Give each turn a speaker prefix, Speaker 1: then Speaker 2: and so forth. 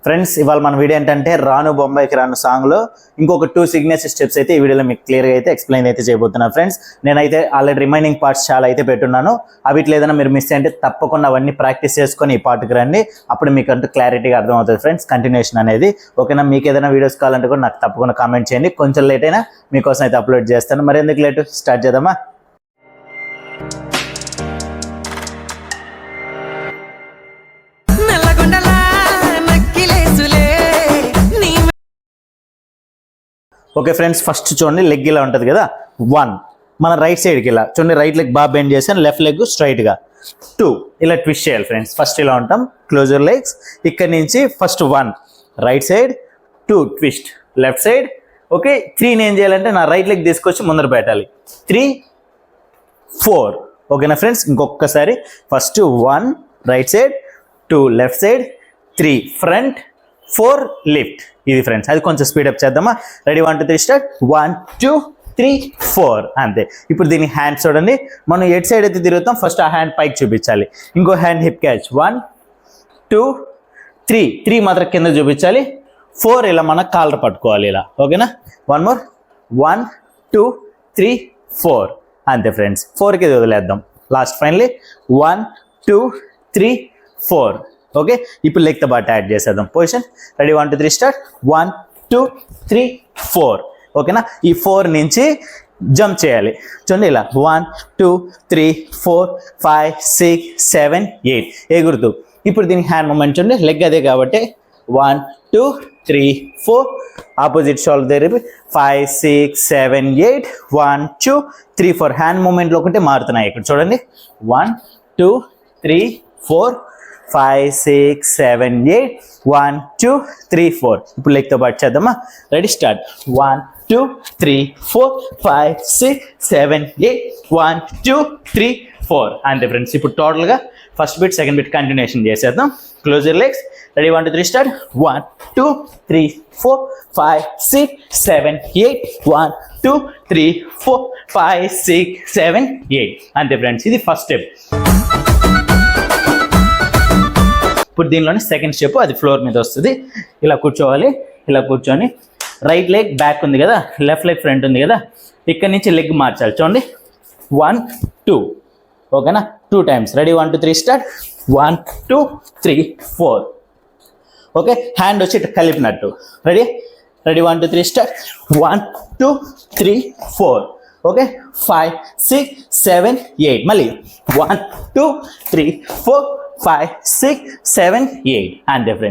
Speaker 1: Friends ఇవాళ మన video ఏంటంటే రాను బొంబాయికి రాను సాంగ్లో ఇంకొక 2 సిగ్నేచర్ స్టెప్స్ అయితే ఈ వీడియోలో మీకు క్లియర్గా అయితే ఎక్స్ప్లెయిన్ అయితే చేయబోతున్నాను ఫ్రెండ్స్. నేనైతే ఆల్రెడీ రిమైనింగ్ పార్ట్స్ చాలా అయితే పెట్టున్నాను. అవిట్లో ఏదైనా మీరు మిస్ అంటే తప్పకుండా అవన్నీ ప్రాక్టీస్ చేసుకొని ఈ పార్ట్కి రండి. అప్పుడు మీకు అంటూ క్లారిటీగా అర్థమవుతుంది ఫ్రెండ్స్ కంటిన్యూషన్ అనేది. ఓకేనా? మీకు ఏదైనా వీడియోస్ కావాలంటే కూడా నాకు తప్పకుండా కామెంట్ చేయండి. కొంచెం లేట్ అయినా మీకోసం అయితే అప్లోడ్ చేస్తాను. మరి ఎందుకు లేటు, స్టార్ట్ చేద్దామా? ఓకే ఫ్రెండ్స్, ఫస్ట్ చూడండి లెగ్ ఇలా ఉంటుంది కదా. 1 మన రైట్ సైడ్కి ఇలా చూడండి, రైట్ లెగ్ బాగా బెండ్ చేసాను, లెఫ్ట్ లెగ్ స్ట్రైట్గా. 2 ఇలా ట్విస్ట్ చేయాలి ఫ్రెండ్స్. ఫస్ట్ ఇలా ఉంటాం, క్లోజ్ యువర్ లెగ్స్. ఇక్కడ నుంచి first 1 right side, 2 twist left side. Okay, 3 ఏం చేయాలంటే నా రైట్ లెగ్ తీసుకొచ్చి ముందర పెట్టాలి. 3 4 ఓకేనా ఫ్రెండ్స్? ఇంకొకసారి first 1 right side, 2 left side, 3 front, 4 lift. ఇది ఫ్రెండ్స్, అది కొంచెం స్పీడప్ చేద్దామా? Ready, 1 2 3 start. 1 2 3 4 అంతే. ఇప్పుడు దీని హ్యాండ్స్ చూడండి, మనం ఎట్ సైడ్ అయితే తిరుగుతాం ఫస్ట్ ఆ హ్యాండ్ పైకి చూపించాలి. ఇంకో హ్యాండ్ హిప్ క్యాచ్. 1 2 3 మాత్రం కింద చూపించాలి. 4 ఇలా మన కాలర్ పట్టుకోవాలి ఇలా. ఓకేనా? 1 మోర్. 1 2 3 4 అంతే ఫ్రెండ్స్. 4కి వదిలేద్దాం. Last finally 1 2 3 4. ఓకే, ఇప్పుడు లెగ్తో పాటు యాడ్ చేసేద్దాం. Position ready, 1 2 3 start. 1 2 3 4 ఓకేనా? ఈ 4 నుంచి జంప్ చేయాలి చూడండి ఇలా. 1 2 3 4 5 6 7 8 ఎగురుతూ. ఇప్పుడు దీనికి హ్యాండ్ మూమెంట్ చూడండి, లెగ్ అదే కాబట్టి 1 2 3 4 ఆపోజిట్ షోల్డర్ దగ్గర 5 6 7 8 1 2 3 4 హ్యాండ్ మూమెంట్లో ఒకటే మారుతున్నాయి ఇక్కడ చూడండి. 1 2 3 4 5 6 7 8 1 2 3 4. ఇప్పుడు లెగ్తో పాటు చేద్దామా? Ready, start. 1 2 3 4 5 6 7 8 1 2 3 4 అంతే ఫ్రెండ్స్. ఇప్పుడు టోటల్గా first bit second bit continuation చేసేద్దాం. Close your legs. Ready, 1 2 3 start. 1 2 3 4 5 6 7 8 1 2 3 4 5 6 7 8 అంతే ఫ్రెండ్స్. ఇది ఫస్ట్ స్టెప్. ఇప్పుడు దీనిలోనే సెకండ్ స్టెప్, అది ఫ్లోర్ మీద వస్తుంది. ఇలా కూర్చోవాలి. ఇలా కూర్చొని రైట్ లెగ్ బ్యాక్ ఉంది కదా, లెఫ్ట్ లెగ్ ఫ్రంట్ ఉంది కదా, ఇక్కడ నుంచి లెగ్ మార్చాలి చూడండి. 1 2 ఓకేనా? 2 times. Ready, 1 2 3 start. 1 2 3 4 okay, hand వచ్చి ఇట్లా కలిపినట్టు. Ready 1 2 3 start. 1 2 3 4 ఓకే, 5 6 7 8 మళ్ళీ 1 2 3 4 5 6 7 8 అంతే ఫ్రెండ్స్.